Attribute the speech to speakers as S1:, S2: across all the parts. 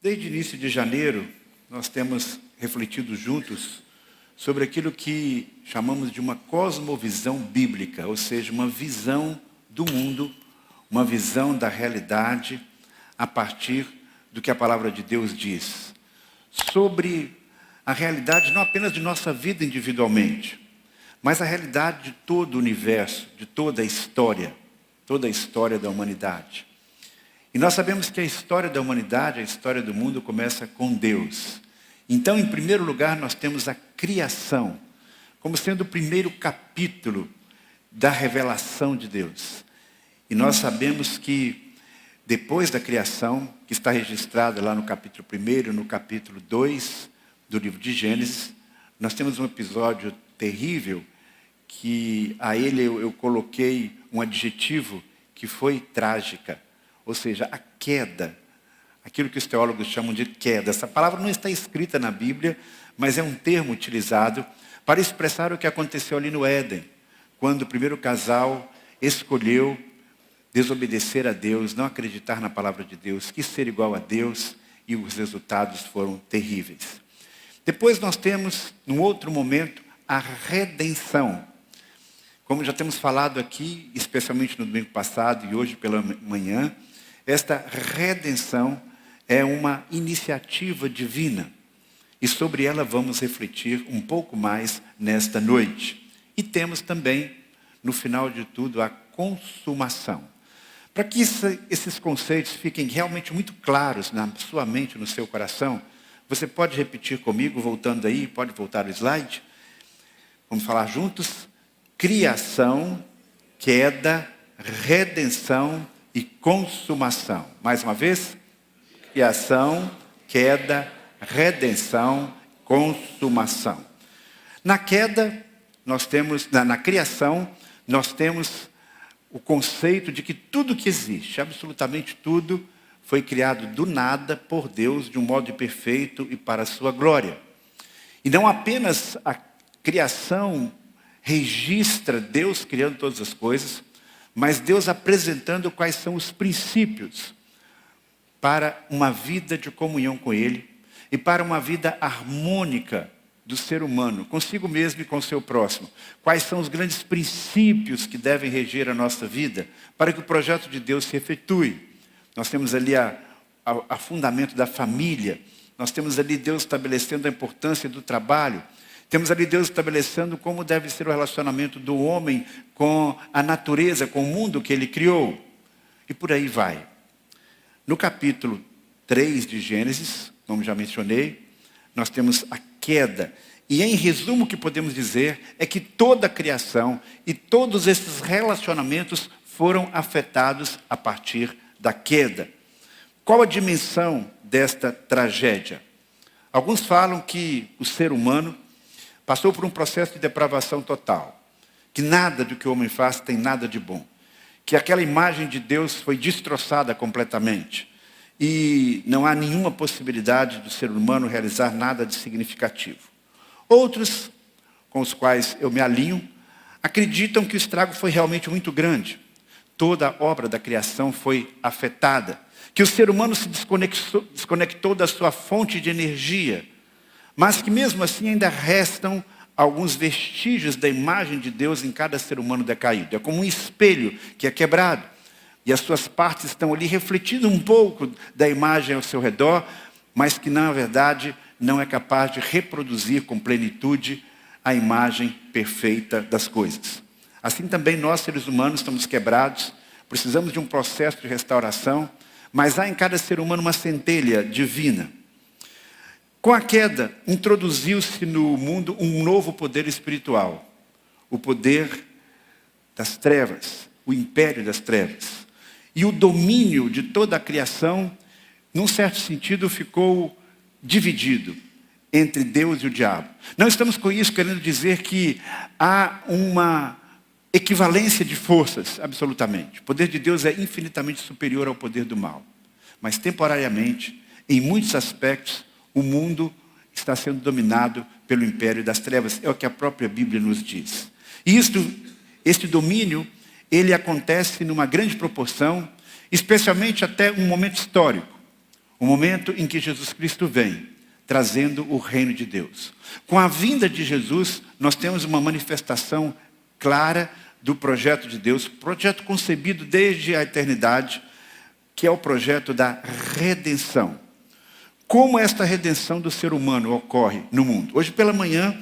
S1: Desde o início de janeiro, nós temos refletido juntos sobre aquilo que chamamos de uma cosmovisão bíblica, ou seja, uma visão do mundo, uma visão da realidade a partir do que a palavra de Deus diz. Sobre a realidade não apenas de nossa vida individualmente, mas a realidade de todo o universo, de toda a história da humanidade. E nós sabemos que a história da humanidade, a história do mundo começa com Deus. Então, em primeiro lugar, nós temos a criação, como sendo o primeiro capítulo da revelação de Deus. E nós sabemos que depois da criação, que está registrada lá no capítulo 1, no capítulo 2 do livro de Gênesis, nós temos um episódio terrível que a ele eu coloquei um adjetivo que foi trágica. Ou seja, a queda, aquilo que os teólogos chamam de queda. Essa palavra não está escrita na Bíblia, mas é um termo utilizado para expressar o que aconteceu ali no Éden, quando o primeiro casal escolheu desobedecer a Deus, não acreditar na palavra de Deus, quis ser igual a Deus, e os resultados foram terríveis. Depois nós temos, num outro momento, a redenção. Como já temos falado aqui, especialmente no domingo passado e hoje pela manhã, esta redenção é uma iniciativa divina. E sobre ela vamos refletir um pouco mais nesta noite. E temos também, no final de tudo, a consumação. Para que esses conceitos fiquem realmente muito claros na sua mente, no seu coração, você pode repetir comigo, voltando aí, pode voltar o slide. Vamos falar juntos? Criação, queda, redenção e consumação. Mais uma vez? Criação, queda, redenção, consumação. Na queda, nós temos, na criação, nós temos o conceito de que tudo que existe, absolutamente tudo, foi criado do nada por Deus de um modo perfeito e para a sua glória. E não apenas a criação registra Deus criando todas as coisas, mas Deus apresentando quais são os princípios para uma vida de comunhão com Ele e para uma vida harmônica do ser humano, consigo mesmo e com o seu próximo. Quais são os grandes princípios que devem reger a nossa vida para que o projeto de Deus se efetue. Nós temos ali a fundamento da família, nós temos ali Deus estabelecendo a importância do trabalho, temos ali Deus estabelecendo como deve ser o relacionamento do homem com a natureza, com o mundo que Ele criou. E por aí vai. No capítulo 3 de Gênesis, como já mencionei, nós temos a queda. E em resumo o que podemos dizer é que toda a criação e todos esses relacionamentos foram afetados a partir da queda. Qual a dimensão desta tragédia? Alguns falam que o ser humano passou por um processo de depravação total, que nada do que o homem faz tem nada de bom, que aquela imagem de Deus foi destroçada completamente e não há nenhuma possibilidade do ser humano realizar nada de significativo. Outros, com os quais eu me alinho, acreditam que o estrago foi realmente muito grande. Toda a obra da criação foi afetada, que o ser humano se desconectou da sua fonte de energia, mas que mesmo assim ainda restam alguns vestígios da imagem de Deus em cada ser humano decaído. É como um espelho que é quebrado. E as suas partes estão ali refletindo um pouco da imagem ao seu redor, mas que na verdade não é capaz de reproduzir com plenitude a imagem perfeita das coisas. Assim também nós, seres humanos, estamos quebrados, precisamos de um processo de restauração, mas há em cada ser humano uma centelha divina. Com a queda, introduziu-se no mundo um novo poder espiritual. O poder das trevas, o império das trevas. E o domínio de toda a criação, num certo sentido, ficou dividido entre Deus e o diabo. Não estamos com isso querendo dizer que há uma equivalência de forças, absolutamente. O poder de Deus é infinitamente superior ao poder do mal. Mas temporariamente, em muitos aspectos, o mundo está sendo dominado pelo império das trevas. É o que a própria Bíblia nos diz. E este domínio, ele acontece numa grande proporção, especialmente até um momento histórico. O momento em que Jesus Cristo vem, trazendo o reino de Deus. Com a vinda de Jesus, nós temos uma manifestação clara do projeto de Deus, projeto concebido desde a eternidade, que é o projeto da redenção. Como esta redenção do ser humano ocorre no mundo? Hoje pela manhã,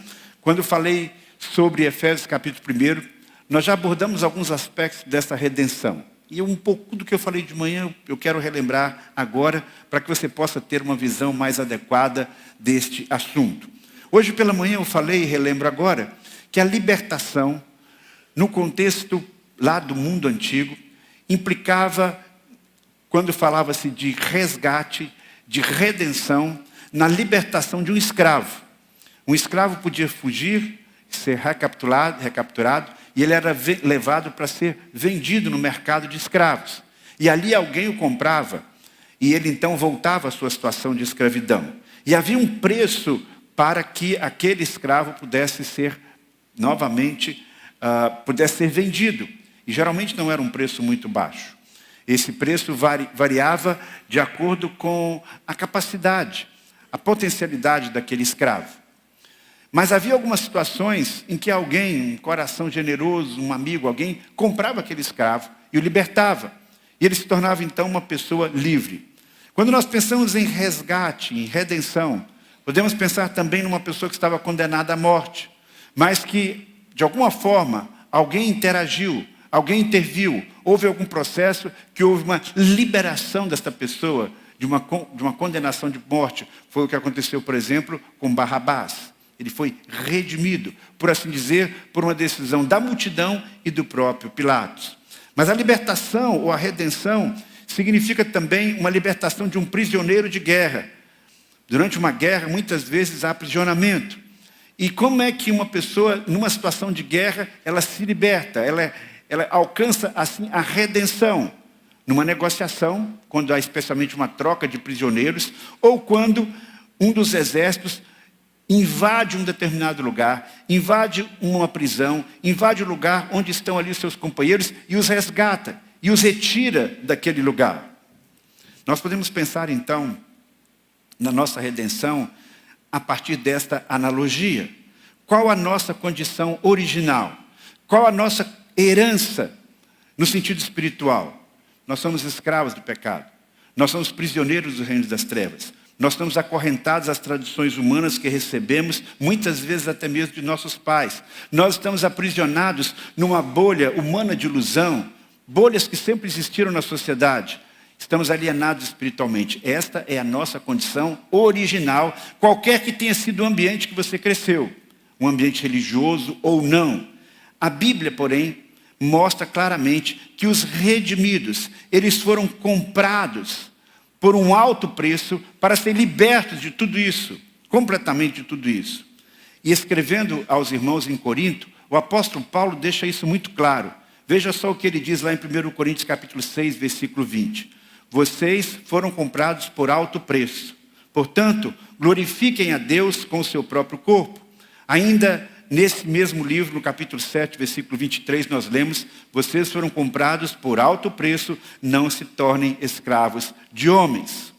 S1: quando eu falei sobre Efésios capítulo 1, nós já abordamos alguns aspectos dessa redenção. E um pouco do que eu falei de manhã, eu quero relembrar agora, para que você possa ter uma visão mais adequada deste assunto. Hoje pela manhã eu falei e relembro agora, que a libertação, no contexto lá do mundo antigo, implicava, quando falava-se de resgate, de redenção, na libertação de um escravo. Um escravo podia fugir, ser recapturado, e ele era levado para ser vendido no mercado de escravos. E ali alguém o comprava, e ele então voltava à sua situação de escravidão. E havia um preço para que aquele escravo pudesse ser novamente, pudesse ser vendido. E geralmente não era um preço muito baixo. Esse preço variava de acordo com a capacidade, a potencialidade daquele escravo. Mas havia algumas situações em que alguém, um coração generoso, um amigo, alguém, comprava aquele escravo e o libertava. E ele se tornava então uma pessoa livre. Quando nós pensamos em resgate, em redenção, podemos pensar também numa pessoa que estava condenada à morte, mas que, de alguma forma, alguém interagiu, alguém interviu, houve algum processo que houve uma liberação desta pessoa de uma condenação de morte. Foi o que aconteceu, por exemplo, com Barrabás. Ele foi redimido, por assim dizer, por uma decisão da multidão e do próprio Pilatos. Mas a libertação ou a redenção significa também uma libertação de um prisioneiro de guerra. Durante uma guerra, muitas vezes há aprisionamento. E como é que uma pessoa, numa situação de guerra, ela se liberta, ela alcança assim a redenção? Numa negociação, quando há especialmente uma troca de prisioneiros, ou quando um dos exércitos invade um determinado lugar, invade uma prisão, invade o lugar onde estão ali os seus companheiros e os resgata, e os retira daquele lugar. Nós podemos pensar então na nossa redenção a partir desta analogia. Qual a nossa condição original? Qual a nossa herança no sentido espiritual? Nós somos escravos do pecado. Nós somos prisioneiros do reino das trevas. Nós estamos acorrentados às tradições humanas que recebemos, muitas vezes até mesmo de nossos pais. Nós estamos aprisionados numa bolha humana de ilusão, bolhas que sempre existiram na sociedade. Estamos alienados espiritualmente. Esta é a nossa condição original, qualquer que tenha sido o ambiente que você cresceu, um ambiente religioso ou não. A Bíblia, porém, mostra claramente que os redimidos, eles foram comprados por um alto preço para serem libertos de tudo isso, completamente de tudo isso. E escrevendo aos irmãos em Corinto, o apóstolo Paulo deixa isso muito claro. Veja só o que ele diz lá em 1 Coríntios capítulo 6, versículo 20. Vocês foram comprados por alto preço. Portanto, glorifiquem a Deus com o seu próprio corpo. Ainda nesse mesmo livro, no capítulo 7, versículo 23, nós lemos: vocês foram comprados por alto preço, não se tornem escravos de homens.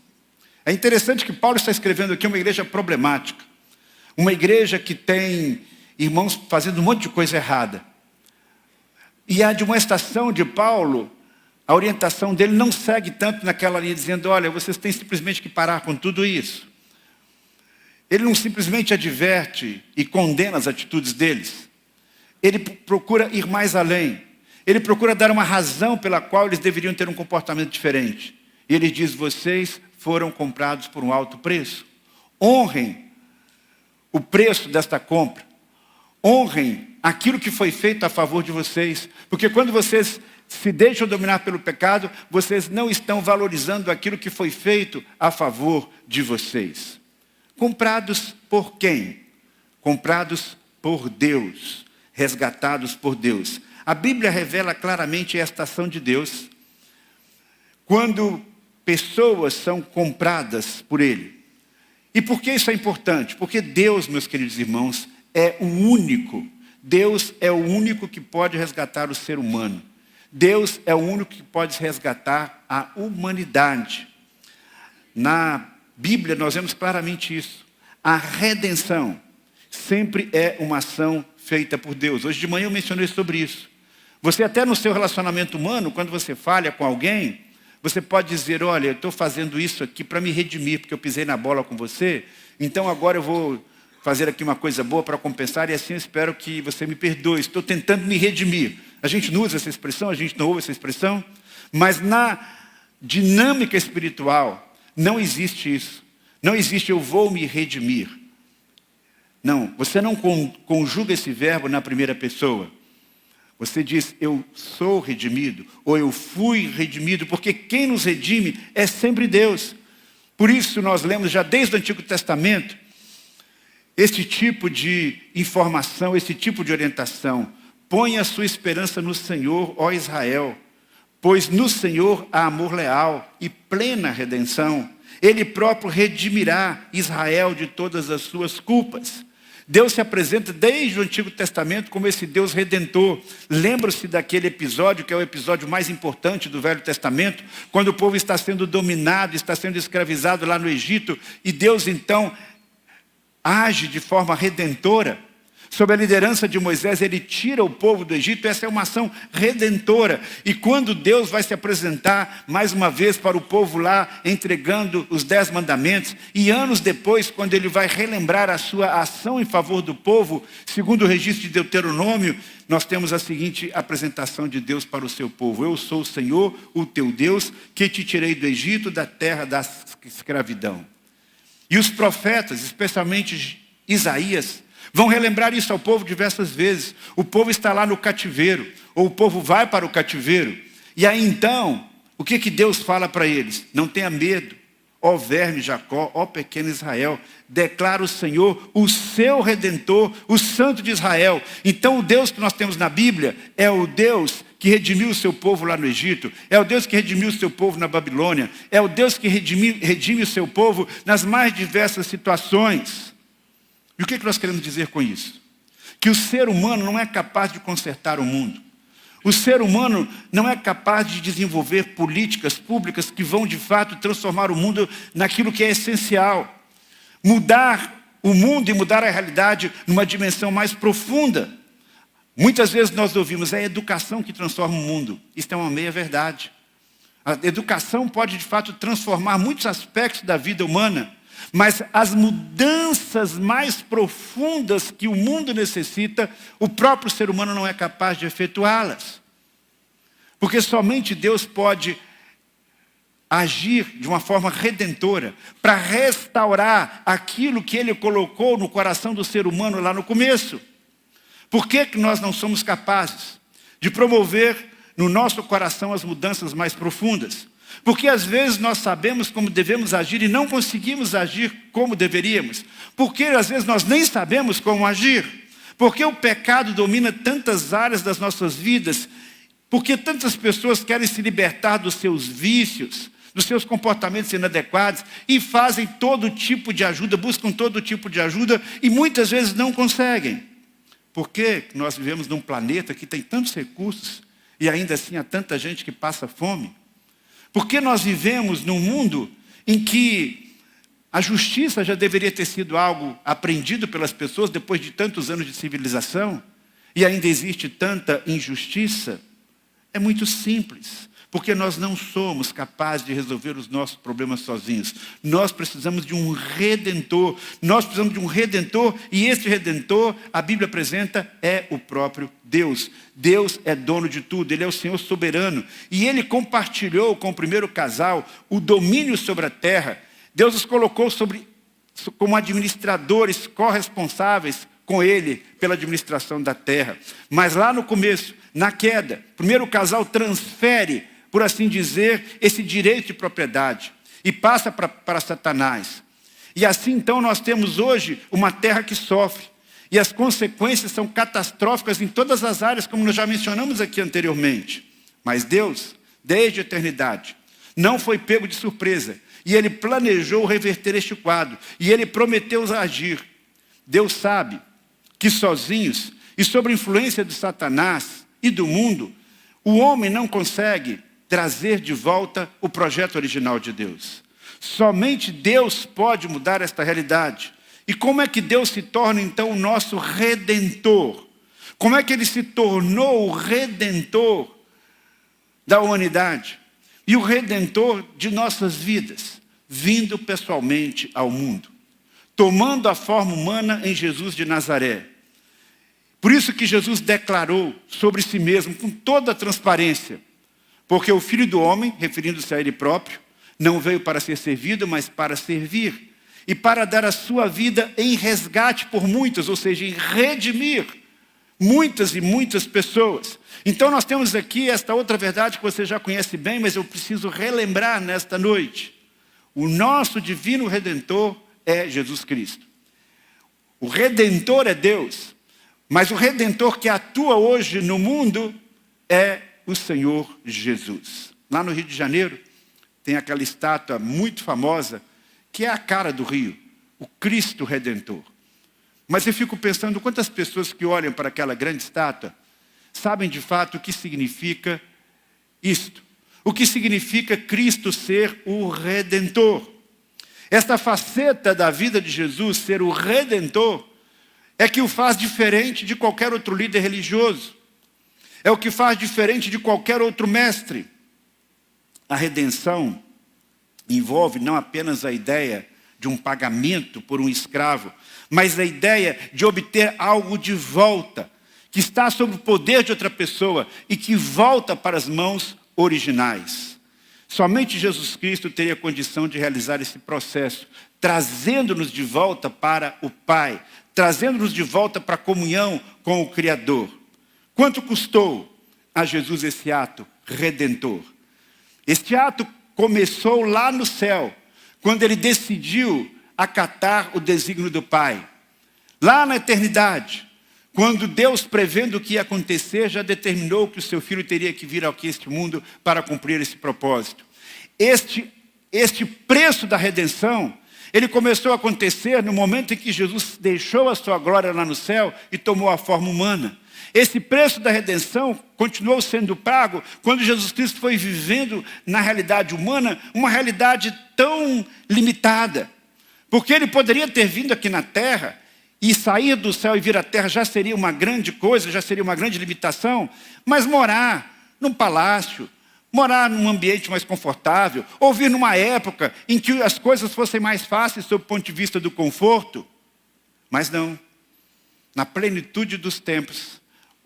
S1: É interessante que Paulo está escrevendo aqui uma igreja problemática. Uma igreja que tem irmãos fazendo um monte de coisa errada. E a admoestação de Paulo, a orientação dele não segue tanto naquela linha dizendo: olha, vocês têm simplesmente que parar com tudo isso. Ele não simplesmente adverte e condena as atitudes deles. Ele procura ir mais além. Ele procura dar uma razão pela qual eles deveriam ter um comportamento diferente. E ele diz: vocês foram comprados por um alto preço. Honrem o preço desta compra. Honrem aquilo que foi feito a favor de vocês. Porque quando vocês se deixam dominar pelo pecado, vocês não estão valorizando aquilo que foi feito a favor de vocês. Comprados por quem? Comprados por Deus, resgatados por Deus. A Bíblia revela claramente esta ação de Deus quando pessoas são compradas por Ele. E por que isso é importante? Porque Deus, meus queridos irmãos, é o único. Deus é o único que pode resgatar o ser humano. Deus é o único que pode resgatar a humanidade. na Bíblia nós vemos claramente isso. A redenção sempre é uma ação feita por Deus. Hoje de manhã eu mencionei sobre isso. Você até no seu relacionamento humano, quando você falha com alguém, você pode dizer, olha, eu estou fazendo isso aqui para me redimir, porque eu pisei na bola com você, então agora eu vou fazer aqui uma coisa boa para compensar, e assim eu espero que você me perdoe. Estou tentando me redimir. A gente não usa essa expressão, a gente não ouve essa expressão, mas na dinâmica espiritual não existe isso. Não existe eu vou me redimir. Não, você não conjuga esse verbo na primeira pessoa. Você diz, eu sou redimido, ou eu fui redimido, porque quem nos redime é sempre Deus. Por isso nós lemos já desde o Antigo Testamento, esse tipo de informação, esse tipo de orientação. Põe a sua esperança no Senhor, ó Israel, pois no Senhor há amor leal e plena redenção. Ele próprio redimirá Israel de todas as suas culpas. Deus se apresenta desde o Antigo Testamento como esse Deus redentor. Lembra-se daquele episódio, que é o episódio mais importante do Velho Testamento, quando o povo está sendo dominado, está sendo escravizado lá no Egito, e Deus então age de forma redentora. Sob a liderança de Moisés, ele tira o povo do Egito. Essa é uma ação redentora. E quando Deus vai se apresentar mais uma vez para o povo lá, entregando os 10 mandamentos, e anos depois, quando ele vai relembrar a sua ação em favor do povo, segundo o registro de Deuteronômio, nós temos a seguinte apresentação de Deus para o seu povo. Eu sou o Senhor, o teu Deus, que te tirei do Egito, da terra da escravidão. E os profetas, especialmente Isaías, vão relembrar isso ao povo diversas vezes. O povo está lá no cativeiro, ou o povo vai para o cativeiro. E aí então, o que Deus fala para eles? Não tenha medo, ó verme Jacó, ó pequeno Israel. Declara o Senhor, o seu Redentor, o Santo de Israel. Então o Deus que nós temos na Bíblia é o Deus que redimiu o seu povo lá no Egito. É o Deus que redimiu o seu povo na Babilônia. É o Deus que redime o seu povo nas mais diversas situações. E o que nós queremos dizer com isso? Que o ser humano não é capaz de consertar o mundo. O ser humano não é capaz de desenvolver políticas públicas que vão, de fato, transformar o mundo naquilo que é essencial. Mudar o mundo e mudar a realidade numa dimensão mais profunda. Muitas vezes nós ouvimos, é a educação que transforma o mundo. Isso é uma meia-verdade. A educação pode, de fato, transformar muitos aspectos da vida humana. Mas as mudanças mais profundas que o mundo necessita, o próprio ser humano não é capaz de efetuá-las. Porque somente Deus pode agir de uma forma redentora para restaurar aquilo que Ele colocou no coração do ser humano lá no começo. Por que nós não somos capazes de promover no nosso coração as mudanças mais profundas? Porque às vezes nós sabemos como devemos agir e não conseguimos agir como deveríamos. Porque às vezes nós nem sabemos como agir. Porque o pecado domina tantas áreas das nossas vidas. Porque tantas pessoas querem se libertar dos seus vícios, dos seus comportamentos inadequados, e fazem todo tipo de ajuda, buscam todo tipo de ajuda, e muitas vezes não conseguem. Porque nós vivemos num planeta que tem tantos recursos, e ainda assim há tanta gente que passa fome. Porque nós vivemos num mundo em que a justiça já deveria ter sido algo aprendido pelas pessoas depois de tantos anos de civilização, e ainda existe tanta injustiça. É muito simples, porque nós não somos capazes de resolver os nossos problemas sozinhos. Nós precisamos de um Redentor. Nós precisamos de um Redentor, e esse Redentor, a Bíblia apresenta, é o próprio Deus. Deus é dono de tudo, Ele é o Senhor soberano. E Ele compartilhou com o primeiro casal o domínio sobre a terra. Deus os colocou como administradores corresponsáveis com Ele pela administração da terra. Mas lá no começo, na queda, o primeiro casal transfere, por assim dizer, esse direito de propriedade e passa para Satanás. E assim então nós temos hoje uma terra que sofre. E as consequências são catastróficas em todas as áreas, como nós já mencionamos aqui anteriormente. Mas Deus, desde a eternidade, não foi pego de surpresa. E Ele planejou reverter este quadro. E Ele prometeu agir. Deus sabe que sozinhos e sob a influência de Satanás e do mundo, o homem não consegue trazer de volta o projeto original de Deus. Somente Deus pode mudar esta realidade. E como é que Deus se torna, então, o nosso Redentor? Como é que Ele se tornou o Redentor da humanidade? E o Redentor de nossas vidas, vindo pessoalmente ao mundo, tomando a forma humana em Jesus de Nazaré. Por isso que Jesus declarou sobre si mesmo, com toda a transparência, porque o Filho do Homem, referindo-se a Ele próprio, não veio para ser servido, mas para servir, e para dar a sua vida em resgate por muitas, ou seja, em redimir muitas e muitas pessoas. Então nós temos aqui esta outra verdade que você já conhece bem, mas eu preciso relembrar nesta noite. O nosso divino Redentor é Jesus Cristo. O Redentor é Deus, mas o Redentor que atua hoje no mundo é o Senhor Jesus. Lá no Rio de Janeiro tem aquela estátua muito famosa, que é a cara do Rio, o Cristo Redentor. Mas eu fico pensando quantas pessoas que olham para aquela grande estátua sabem de fato o que significa isto. O que significa Cristo ser o Redentor. Esta faceta da vida de Jesus, ser o Redentor, é que o faz diferente de qualquer outro líder religioso. É o que faz diferente de qualquer outro mestre. A redenção envolve não apenas a ideia de um pagamento por um escravo, mas a ideia de obter algo de volta, que está sob o poder de outra pessoa e que volta para as mãos originais. Somente Jesus Cristo teria condição de realizar esse processo, trazendo-nos de volta para o Pai, trazendo-nos de volta para a comunhão com o Criador. Quanto custou a Jesus esse ato redentor? Este ato começou lá no céu, quando Ele decidiu acatar o desígnio do Pai. Lá na eternidade, quando Deus, prevendo o que ia acontecer, já determinou que o seu Filho teria que vir aqui a este mundo para cumprir esse propósito. Este preço da redenção, ele começou a acontecer no momento em que Jesus deixou a sua glória lá no céu e tomou a forma humana. Esse preço da redenção continuou sendo pago quando Jesus Cristo foi vivendo na realidade humana, uma realidade tão limitada. Porque Ele poderia ter vindo aqui na terra e sair do céu e vir à terra já seria uma grande coisa, já seria uma grande limitação, mas morar num palácio, morar num ambiente mais confortável, ou vir numa época em que as coisas fossem mais fáceis sob o ponto de vista do conforto. Mas não. Na plenitude dos tempos,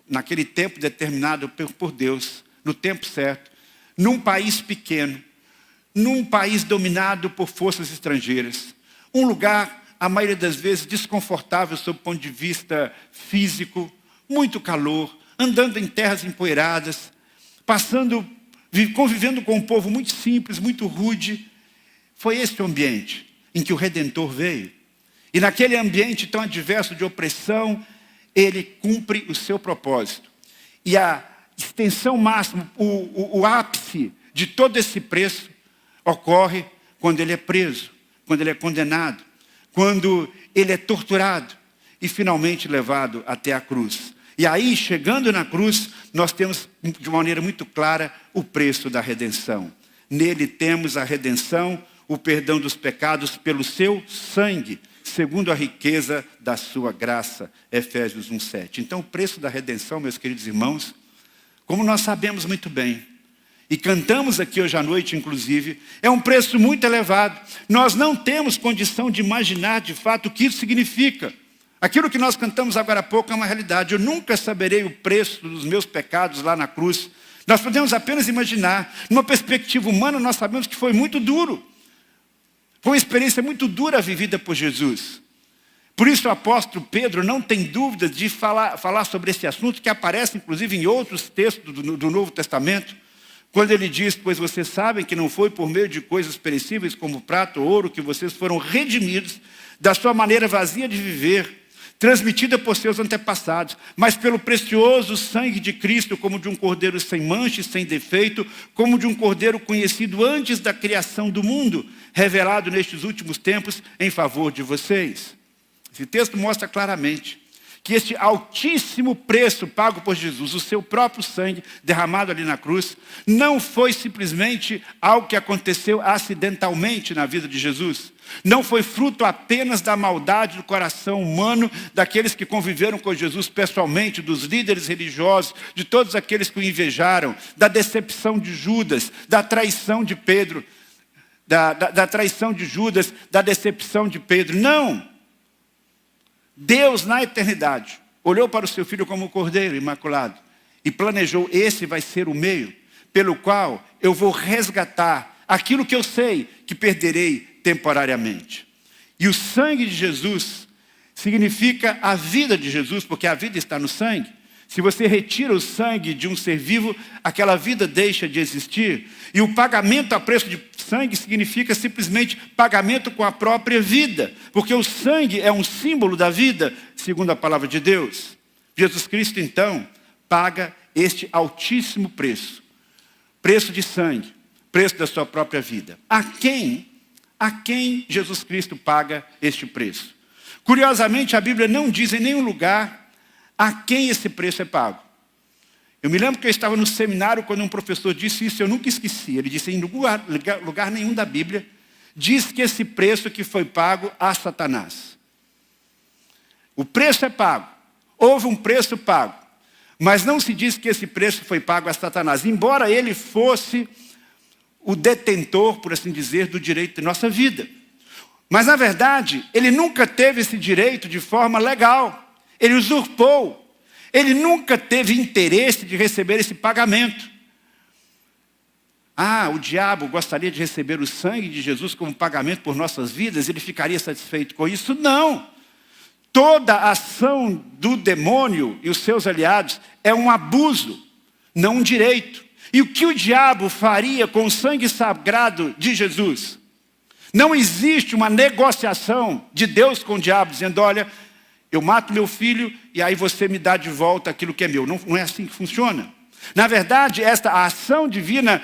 S1: naquele tempo determinado por Deus, no tempo certo, num país pequeno, num país dominado por forças estrangeiras, um lugar, a maioria das vezes, desconfortável sob o ponto de vista físico, muito calor, andando em terras empoeiradas, convivendo com um povo muito simples, muito rude. Foi esse o ambiente em que o Redentor veio. E naquele ambiente tão adverso de opressão, Ele cumpre o seu propósito. E a extensão máxima, o ápice de todo esse preço ocorre quando Ele é preso, quando Ele é condenado, quando Ele é torturado e finalmente levado até a cruz. E aí, chegando na cruz, nós temos de uma maneira muito clara o preço da redenção. Nele temos a redenção, o perdão dos pecados pelo seu sangue, segundo a riqueza da sua graça, Efésios 1:7. Então o preço da redenção, meus queridos irmãos, como nós sabemos muito bem, e cantamos aqui hoje à noite inclusive, é um preço muito elevado. Nós não temos condição de imaginar de fato o que isso significa. Aquilo que nós cantamos agora há pouco é uma realidade. Eu nunca saberei o preço dos meus pecados lá na cruz. Nós podemos apenas imaginar. Numa perspectiva humana, nós sabemos que foi muito duro. Foi uma experiência muito dura vivida por Jesus. Por isso o apóstolo Pedro não tem dúvida de falar sobre esse assunto, que aparece inclusive em outros textos do Novo Testamento, quando ele diz: pois vocês sabem que não foi por meio de coisas perecíveis como prata ou ouro que vocês foram redimidos da sua maneira vazia de viver, transmitida por seus antepassados, mas pelo precioso sangue de Cristo, como de um cordeiro sem mancha e sem defeito, como de um cordeiro conhecido antes da criação do mundo, revelado nestes últimos tempos em favor de vocês. Esse texto mostra claramente que este altíssimo preço pago por Jesus, o seu próprio sangue derramado ali na cruz, não foi simplesmente algo que aconteceu acidentalmente na vida de Jesus. Não foi fruto apenas da maldade do coração humano, daqueles que conviveram com Jesus pessoalmente, dos líderes religiosos, de todos aqueles que o invejaram, da decepção de Judas, da traição de Pedro, da traição de Judas, da decepção de Pedro. Não! Deus, na eternidade, olhou para o seu Filho como um cordeiro imaculado e planejou: esse vai ser o meio pelo qual eu vou resgatar aquilo que eu sei que perderei temporariamente. E o sangue de Jesus significa a vida de Jesus, porque a vida está no sangue. Se você retira o sangue de um ser vivo, aquela vida deixa de existir. E o pagamento a preço de sangue significa simplesmente pagamento com a própria vida. Porque o sangue é um símbolo da vida, segundo a palavra de Deus. Jesus Cristo, então, paga este altíssimo preço. Preço de sangue, preço da sua própria vida. A quem Jesus Cristo paga este preço? Curiosamente, a Bíblia não diz em nenhum lugar a quem esse preço é pago. Eu me lembro que eu estava no seminário quando um professor disse isso, eu nunca esqueci. Ele disse: em lugar nenhum da Bíblia diz que esse preço que foi pago a Satanás. O preço é pago. Houve um preço pago. Mas não se diz que esse preço foi pago a Satanás. Embora ele fosse o detentor, por assim dizer, do direito de nossa vida. Mas, na verdade, ele nunca teve esse direito de forma legal. Ele usurpou. Ele nunca teve interesse de receber esse pagamento. O diabo gostaria de receber o sangue de Jesus como pagamento por nossas vidas, ele ficaria satisfeito com isso? Não. Toda ação do demônio e os seus aliados é um abuso, não um direito. E o que o diabo faria com o sangue sagrado de Jesus? Não existe uma negociação de Deus com o diabo, dizendo: olha, eu mato meu filho e aí você me dá de volta aquilo que é meu. Não é assim que funciona. Na verdade, esta ação divina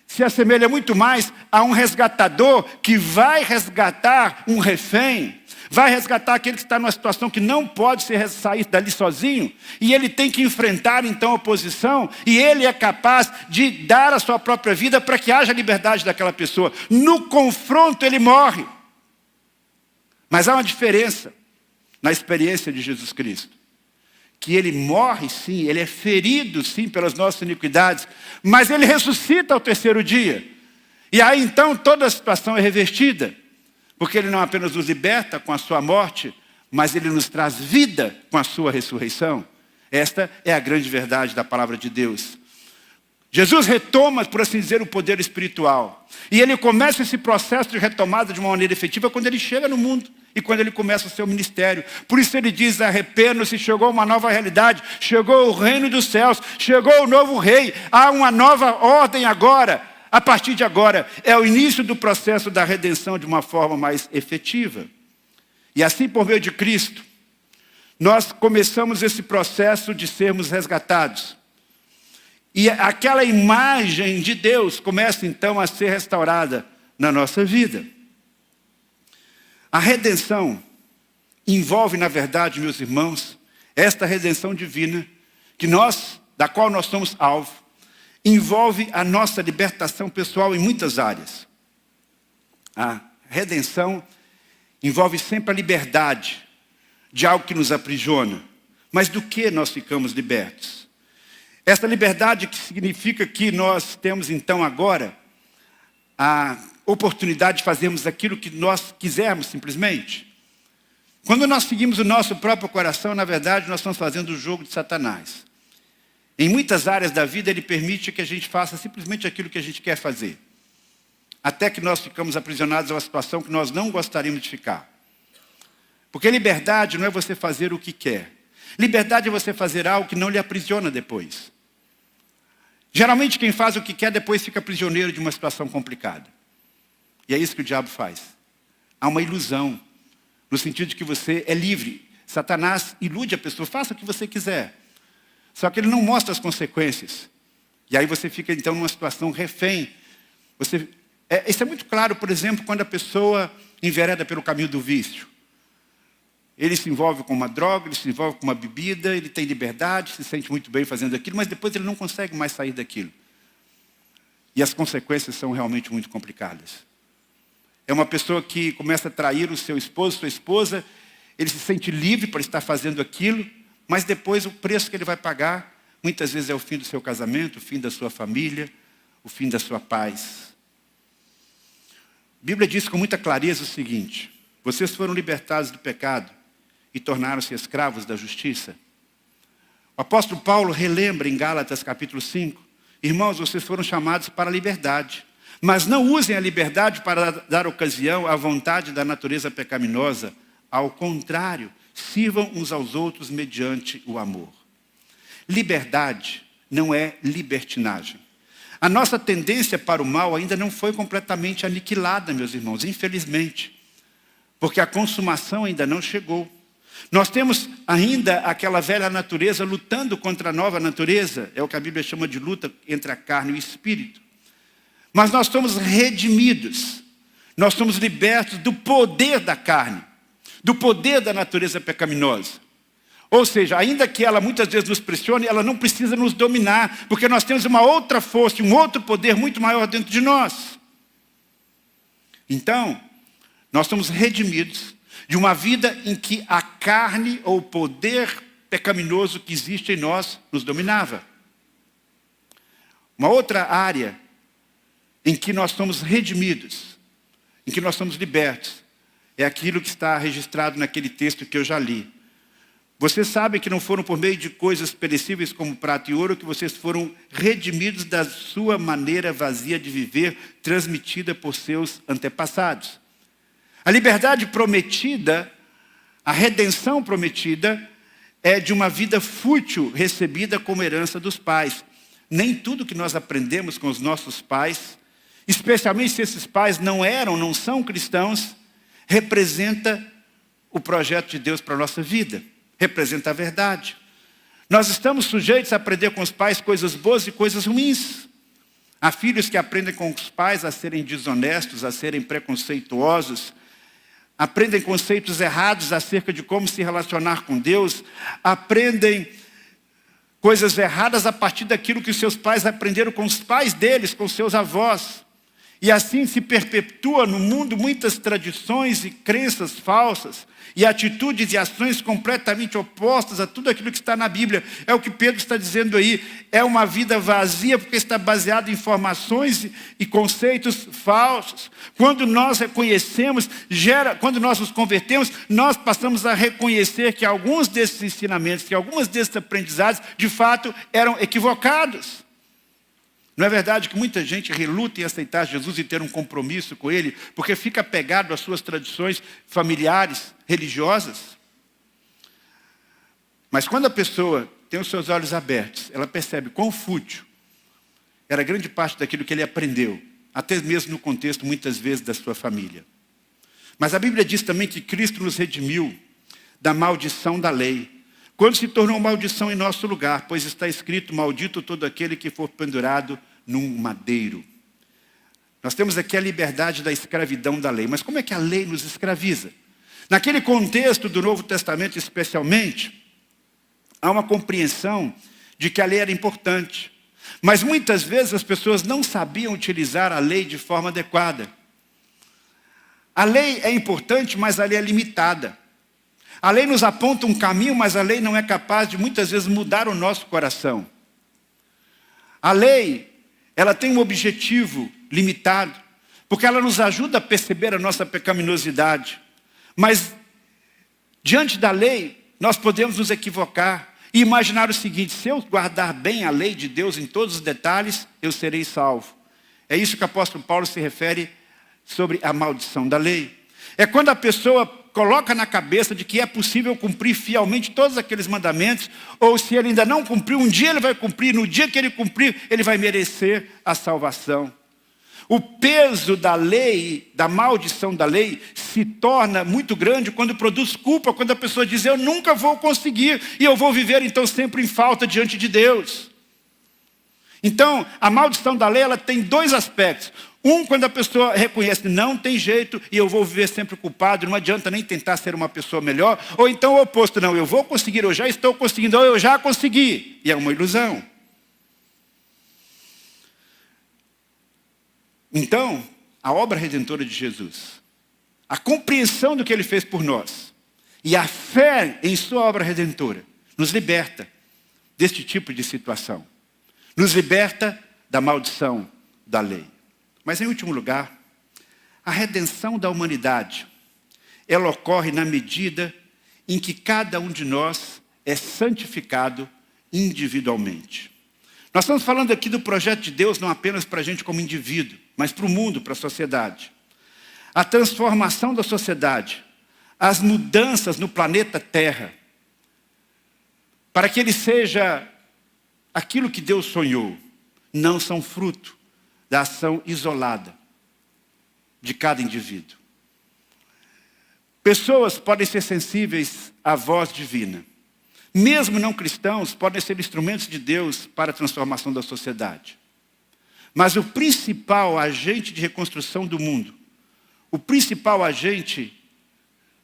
S1: se assemelha muito mais a um resgatador que vai resgatar um refém, vai resgatar aquele que está numa situação que não pode sair dali sozinho, e ele tem que enfrentar então a oposição, e ele é capaz de dar a sua própria vida para que haja liberdade daquela pessoa. No confronto ele morre. Mas há uma diferença na experiência de Jesus Cristo, que ele morre sim, ele é ferido sim pelas nossas iniquidades, mas ele ressuscita ao terceiro dia. E aí então toda a situação é revertida, porque ele não apenas nos liberta com a sua morte, mas ele nos traz vida com a sua ressurreição. Esta é a grande verdade da palavra de Deus. Jesus retoma, por assim dizer, o poder espiritual. E ele começa esse processo de retomada de uma maneira efetiva quando ele chega no mundo e quando ele começa o seu ministério. Por isso ele diz: arrependam-se, chegou uma nova realidade, chegou o reino dos céus, chegou o novo rei, há uma nova ordem agora. A partir de agora, é o início do processo da redenção de uma forma mais efetiva. E assim, por meio de Cristo, nós começamos esse processo de sermos resgatados. E aquela imagem de Deus começa então a ser restaurada na nossa vida. A redenção envolve, na verdade, meus irmãos, esta redenção divina, da qual nós somos alvo, envolve a nossa libertação pessoal em muitas áreas. A redenção envolve sempre a liberdade de algo que nos aprisiona. Mas do que nós ficamos libertos? Esta liberdade que significa que nós temos então agora a oportunidade de fazermos aquilo que nós quisermos simplesmente. Quando nós seguimos o nosso próprio coração, na verdade nós estamos fazendo o jogo de Satanás. Em muitas áreas da vida ele permite que a gente faça simplesmente aquilo que a gente quer fazer. Até que nós ficamos aprisionados a uma situação que nós não gostaríamos de ficar. Porque liberdade não é você fazer o que quer. Liberdade é você fazer algo que não lhe aprisiona depois. Geralmente quem faz o que quer depois fica prisioneiro de uma situação complicada. E é isso que o diabo faz. Há uma ilusão, no sentido de que você é livre. Satanás ilude a pessoa: faça o que você quiser. Só que ele não mostra as consequências. E aí você fica então numa situação refém. Isso é muito claro, por exemplo, quando a pessoa envereda pelo caminho do vício. Ele se envolve com uma droga, ele se envolve com uma bebida, ele tem liberdade, se sente muito bem fazendo aquilo, mas depois ele não consegue mais sair daquilo. E as consequências são realmente muito complicadas. É uma pessoa que começa a trair o seu esposo, sua esposa, ele se sente livre para estar fazendo aquilo, mas depois o preço que ele vai pagar, muitas vezes é o fim do seu casamento, o fim da sua família, o fim da sua paz. A Bíblia diz com muita clareza o seguinte: vocês foram libertados do pecado e tornaram-se escravos da justiça. O apóstolo Paulo relembra em Gálatas capítulo 5, irmãos, vocês foram chamados para a liberdade, mas não usem a liberdade para dar ocasião à vontade da natureza pecaminosa. Ao contrário, sirvam uns aos outros mediante o amor. Liberdade não é libertinagem. A nossa tendência para o mal ainda não foi completamente aniquilada, meus irmãos, infelizmente, porque a consumação ainda não chegou. Nós temos ainda aquela velha natureza lutando contra a nova natureza, é o que a Bíblia chama de luta entre a carne e o espírito. Mas nós somos redimidos, nós somos libertos do poder da carne, do poder da natureza pecaminosa. Ou seja, ainda que ela muitas vezes nos pressione, ela não precisa nos dominar, porque nós temos uma outra força, um outro poder muito maior dentro de nós. Então, nós somos redimidos de uma vida em que a carne ou o poder pecaminoso que existe em nós nos dominava. Uma outra área em que nós somos redimidos, em que nós somos libertos, é aquilo que está registrado naquele texto que eu já li. Vocês sabem que não foram por meio de coisas perecíveis como prata e ouro que vocês foram redimidos da sua maneira vazia de viver, transmitida por seus antepassados. A liberdade prometida, a redenção prometida, é de uma vida fútil recebida como herança dos pais. Nem tudo que nós aprendemos com os nossos pais, especialmente se esses pais não são cristãos, representa o projeto de Deus para a nossa vida. Representa a verdade. Nós estamos sujeitos a aprender com os pais coisas boas e coisas ruins. Há filhos que aprendem com os pais a serem desonestos, a serem preconceituosos, aprendem conceitos errados acerca de como se relacionar com Deus, aprendem coisas erradas a partir daquilo que os seus pais aprenderam com os pais deles, com seus avós. E assim se perpetua no mundo muitas tradições e crenças falsas, e atitudes e ações completamente opostas a tudo aquilo que está na Bíblia. É o que Pedro está dizendo aí. É uma vida vazia porque está baseada em informações e conceitos falsos. Quando nós reconhecemos, quando nós nos convertemos, nós passamos a reconhecer que alguns desses ensinamentos, que algumas desses aprendizados, de fato, eram equivocados. Não é verdade que muita gente reluta em aceitar Jesus e ter um compromisso com Ele, porque fica apegado às suas tradições familiares, religiosas? Mas quando a pessoa tem os seus olhos abertos, ela percebe quão fútil era grande parte daquilo que ele aprendeu, até mesmo no contexto, muitas vezes, da sua família. Mas a Bíblia diz também que Cristo nos redimiu da maldição da lei, quando se tornou maldição em nosso lugar, pois está escrito: maldito todo aquele que for pendurado num madeiro. Nós temos aqui a liberdade da escravidão da lei. Mas como é que a lei nos escraviza? Naquele contexto do Novo Testamento especialmente, há uma compreensão de que a lei era importante. Mas muitas vezes as pessoas não sabiam utilizar a lei de forma adequada. A lei é importante, mas a lei é limitada. A lei nos aponta um caminho, mas a lei não é capaz de muitas vezes mudar o nosso coração. A lei, ela tem um objetivo limitado, porque ela nos ajuda a perceber a nossa pecaminosidade. Mas, diante da lei, nós podemos nos equivocar e imaginar o seguinte: se eu guardar bem a lei de Deus em todos os detalhes, eu serei salvo. É isso que o apóstolo Paulo se refere sobre a maldição da lei. É quando a pessoa coloca na cabeça de que é possível cumprir fielmente todos aqueles mandamentos, ou se ele ainda não cumpriu, um dia ele vai cumprir, no dia que ele cumprir, ele vai merecer a salvação. O peso da lei, da maldição da lei, se torna muito grande quando produz culpa, quando a pessoa diz: eu nunca vou conseguir, e eu vou viver então sempre em falta diante de Deus. Então, a maldição da lei, ela tem dois aspectos. Quando a pessoa reconhece, não tem jeito, e eu vou viver sempre culpado, não adianta nem tentar ser uma pessoa melhor. Ou então o oposto, não, eu vou conseguir, eu já estou conseguindo, ou eu já consegui. E é uma ilusão. Então, a obra redentora de Jesus, a compreensão do que Ele fez por nós, e a fé em sua obra redentora, nos liberta deste tipo de situação. Nos liberta da maldição da lei. Mas, em último lugar, a redenção da humanidade, ela ocorre na medida em que cada um de nós é santificado individualmente. Nós estamos falando aqui do projeto de Deus não apenas para a gente como indivíduo, mas para o mundo, para a sociedade. A transformação da sociedade, as mudanças no planeta Terra, para que ele seja aquilo que Deus sonhou, não são fruto da ação isolada de cada indivíduo. Pessoas podem ser sensíveis à voz divina. Mesmo não cristãos podem ser instrumentos de Deus para a transformação da sociedade. Mas o principal agente de reconstrução do mundo, o principal agente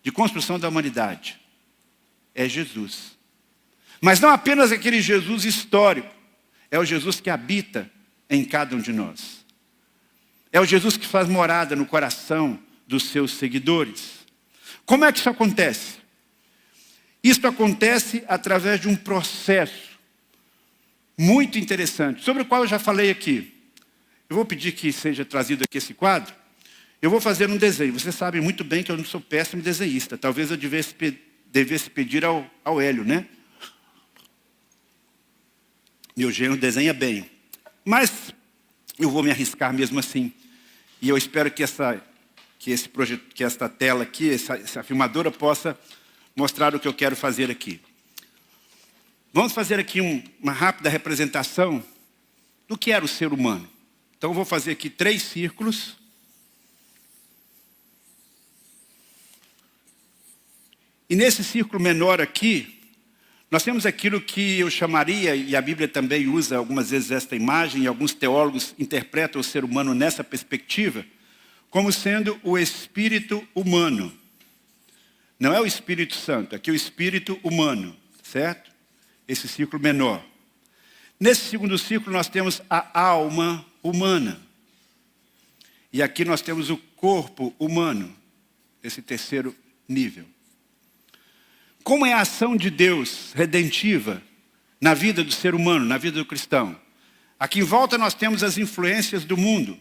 S1: de construção da humanidade é Jesus. Mas não apenas aquele Jesus histórico, é o Jesus que habita em cada um de nós. É o Jesus que faz morada no coração dos seus seguidores. Como é que isso acontece? Isso acontece através de um processo muito interessante, sobre o qual eu já falei aqui. Eu vou pedir que seja trazido aqui esse quadro. Eu vou fazer um desenho. Vocês sabem muito bem que eu não sou péssimo desenhista. Talvez eu devesse pedir ao Hélio, né? Meu genro desenha bem. Mas eu vou me arriscar mesmo assim. E eu espero que esta tela aqui, essa filmadora possa mostrar o que eu quero fazer aqui. Vamos fazer aqui uma rápida representação do que era o ser humano. Então eu vou fazer aqui 3 círculos. E nesse círculo menor aqui, nós temos aquilo que eu chamaria, e a Bíblia também usa algumas vezes esta imagem, e alguns teólogos interpretam o ser humano nessa perspectiva, como sendo o espírito humano. Não é o Espírito Santo, aqui é o espírito humano, certo? Esse círculo menor. Nesse segundo círculo nós temos a alma humana. E aqui nós temos o corpo humano, esse terceiro nível. Como é a ação de Deus redentiva na vida do ser humano, na vida do cristão? Aqui em volta nós temos as influências do mundo,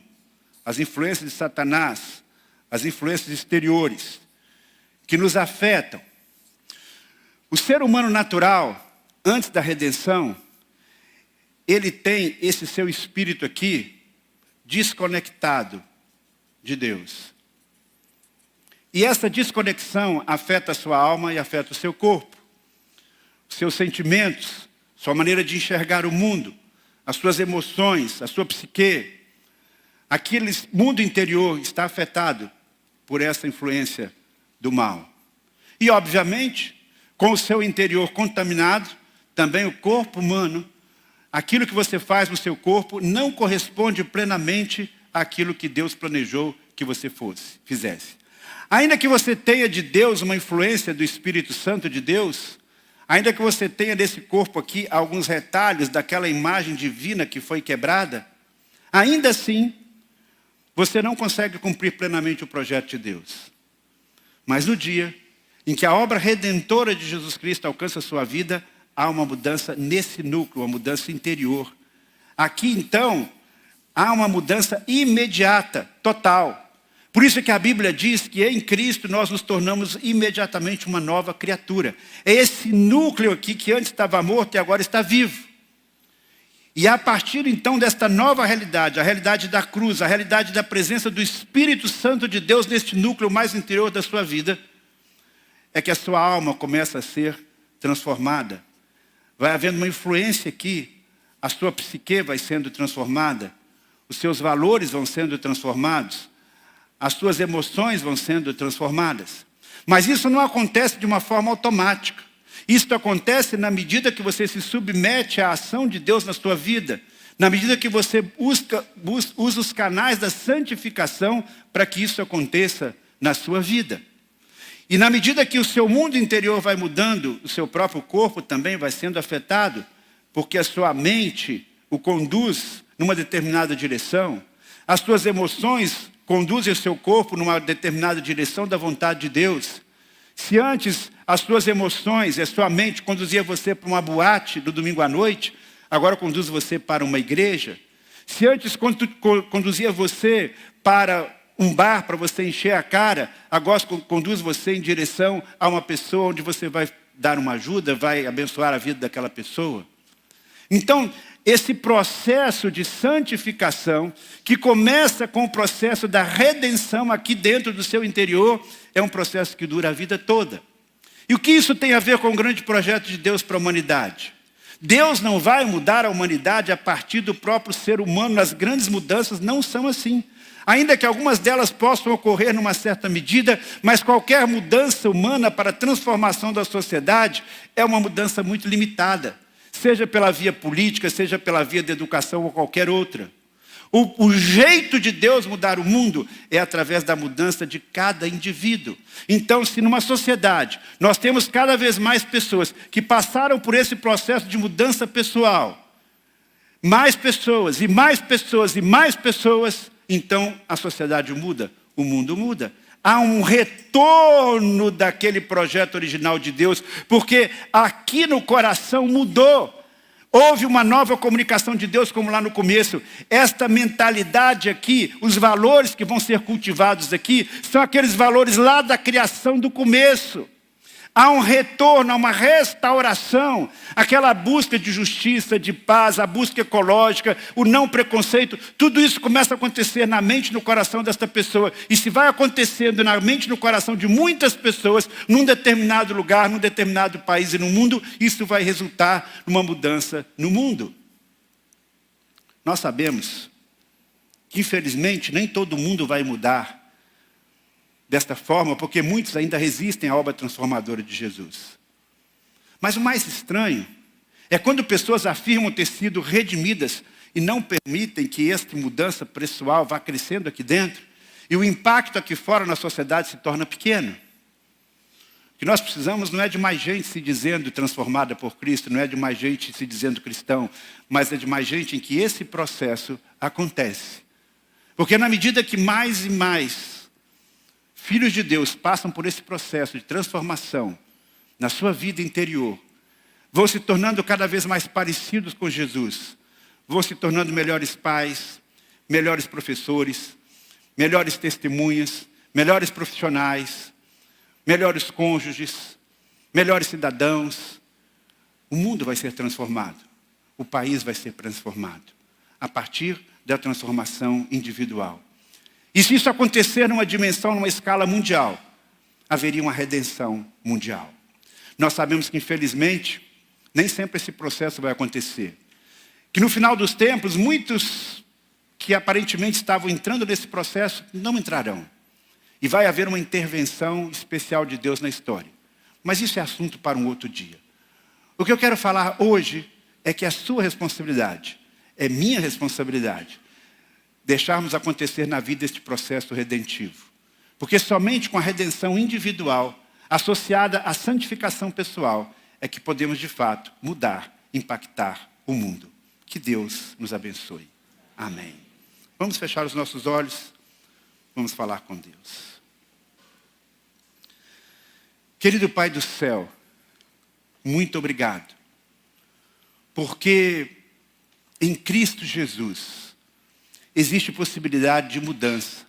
S1: as influências de Satanás, as influências exteriores, que nos afetam. O ser humano natural, antes da redenção, ele tem esse seu espírito aqui desconectado de Deus. E essa desconexão afeta a sua alma e afeta o seu corpo, os seus sentimentos, sua maneira de enxergar o mundo, as suas emoções, a sua psique. Aquele mundo interior está afetado por essa influência do mal. E, obviamente, com o seu interior contaminado, também o corpo humano, aquilo que você faz no seu corpo não corresponde plenamente àquilo que Deus planejou que você fizesse. Ainda que você tenha de Deus uma influência do Espírito Santo de Deus, ainda que você tenha desse corpo aqui alguns retalhos daquela imagem divina que foi quebrada, ainda assim, você não consegue cumprir plenamente o projeto de Deus. Mas no dia em que a obra redentora de Jesus Cristo alcança a sua vida, há uma mudança nesse núcleo, uma mudança interior. Aqui, então, há uma mudança imediata, total. Por isso é que a Bíblia diz que em Cristo nós nos tornamos imediatamente uma nova criatura. É esse núcleo aqui que antes estava morto e agora está vivo. E a partir então desta nova realidade, a realidade da cruz, a realidade da presença do Espírito Santo de Deus neste núcleo mais interior da sua vida, é que a sua alma começa a ser transformada. Vai havendo uma influência aqui, a sua psique vai sendo transformada, os seus valores vão sendo transformados, as suas emoções vão sendo transformadas. Mas isso não acontece de uma forma automática. Isso acontece na medida que você se submete à ação de Deus na sua vida. Na medida que você usa os canais da santificação para que isso aconteça na sua vida. E na medida que o seu mundo interior vai mudando, o seu próprio corpo também vai sendo afetado, porque a sua mente o conduz numa determinada direção, as suas emoções conduzem o seu corpo numa determinada direção da vontade de Deus. Se antes as suas emoções e a sua mente conduzia você para uma boate do domingo à noite, agora conduz você para uma igreja. Se antes conduzia você para um bar para você encher a cara, agora conduz você em direção a uma pessoa onde você vai dar uma ajuda, vai abençoar a vida daquela pessoa. Então, esse processo de santificação, que começa com o processo da redenção aqui dentro do seu interior, é um processo que dura a vida toda. E o que isso tem a ver com o grande projeto de Deus para a humanidade? Deus não vai mudar a humanidade a partir do próprio ser humano. As grandes mudanças não são assim. Ainda que algumas delas possam ocorrer numa certa medida, mas qualquer mudança humana para a transformação da sociedade é uma mudança muito limitada. Seja pela via política, seja pela via da educação ou qualquer outra. O jeito de Deus mudar o mundo é através da mudança de cada indivíduo. Então, se numa sociedade nós temos cada vez mais pessoas que passaram por esse processo de mudança pessoal, mais pessoas e mais pessoas e mais pessoas, então a sociedade muda, o mundo muda. Há um retorno daquele projeto original de Deus, porque aqui no coração mudou. Houve uma nova comunicação de Deus, como lá no começo. Esta mentalidade aqui, os valores que vão ser cultivados aqui, são aqueles valores lá da criação do começo. Há um retorno, há uma restauração, aquela busca de justiça, de paz, a busca ecológica, o não preconceito, tudo isso começa a acontecer na mente e no coração desta pessoa. E se vai acontecendo na mente e no coração de muitas pessoas, num determinado lugar, num determinado país e no mundo, isso vai resultar numa mudança no mundo. Nós sabemos que, infelizmente, nem todo mundo vai mudar desta forma, porque muitos ainda resistem à obra transformadora de Jesus. Mas o mais estranho é quando pessoas afirmam ter sido redimidas e não permitem que esta mudança pessoal vá crescendo aqui dentro, e o impacto aqui fora na sociedade se torna pequeno. O que nós precisamos não é de mais gente se dizendo transformada por Cristo, não é de mais gente se dizendo cristão, mas é de mais gente em que esse processo acontece. Porque na medida que mais e mais filhos de Deus passam por esse processo de transformação na sua vida interior, vão se tornando cada vez mais parecidos com Jesus, vão se tornando melhores pais, melhores professores, melhores testemunhas, melhores profissionais, melhores cônjuges, melhores cidadãos. O mundo vai ser transformado, o país vai ser transformado, a partir da transformação individual. E se isso acontecer numa dimensão, numa escala mundial, haveria uma redenção mundial. Nós sabemos que, infelizmente, nem sempre esse processo vai acontecer. Que no final dos tempos, muitos que aparentemente estavam entrando nesse processo, não entrarão. E vai haver uma intervenção especial de Deus na história. Mas isso é assunto para um outro dia. O que eu quero falar hoje é que é sua responsabilidade, é minha responsabilidade, deixarmos acontecer na vida este processo redentivo. Porque somente com a redenção individual, associada à santificação pessoal, é que podemos de fato mudar, impactar o mundo. Que Deus nos abençoe. Amém. Vamos fechar os nossos olhos, vamos falar com Deus. Querido Pai do céu, muito obrigado, porque em Cristo Jesus existe possibilidade de mudança.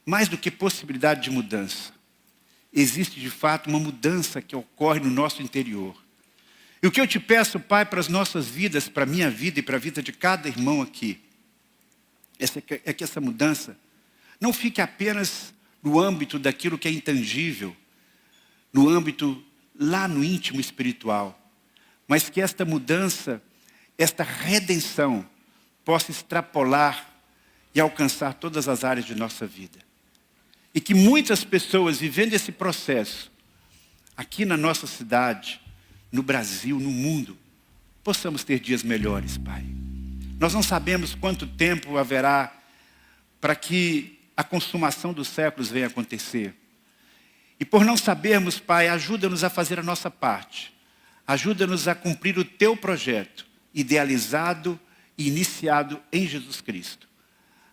S1: Mais do que possibilidade de mudança, existe de fato uma mudança que ocorre no nosso interior. E o que eu te peço, Pai, para as nossas vidas, para a minha vida e para a vida de cada irmão aqui, é que essa mudança não fique apenas no âmbito daquilo que é intangível, no âmbito lá no íntimo espiritual, mas que esta mudança, esta redenção, possa extrapolar e alcançar todas as áreas de nossa vida. E que muitas pessoas vivendo esse processo, aqui na nossa cidade, no Brasil, no mundo, possamos ter dias melhores, Pai. Nós não sabemos quanto tempo haverá para que a consumação dos séculos venha acontecer. E por não sabermos, Pai, ajuda-nos a fazer a nossa parte. Ajuda-nos a cumprir o teu projeto, idealizado e iniciado em Jesus Cristo.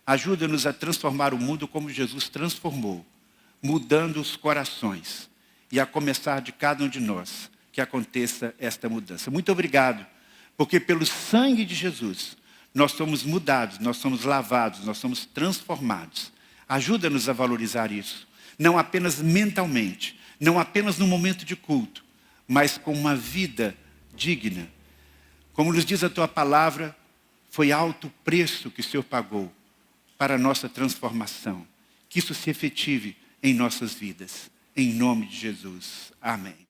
S1: Ajuda-nos a transformar o mundo como Jesus transformou, mudando os corações. E a começar de cada um de nós, que aconteça esta mudança. Muito obrigado, porque pelo sangue de Jesus, nós somos mudados, nós somos lavados, nós somos transformados. Ajuda-nos a valorizar isso. Não apenas mentalmente, não apenas no momento de culto, mas com uma vida digna. Como nos diz a tua palavra, foi alto o preço que o Senhor pagou para a nossa transformação. Que isso se efetive em nossas vidas. Em nome de Jesus. Amém.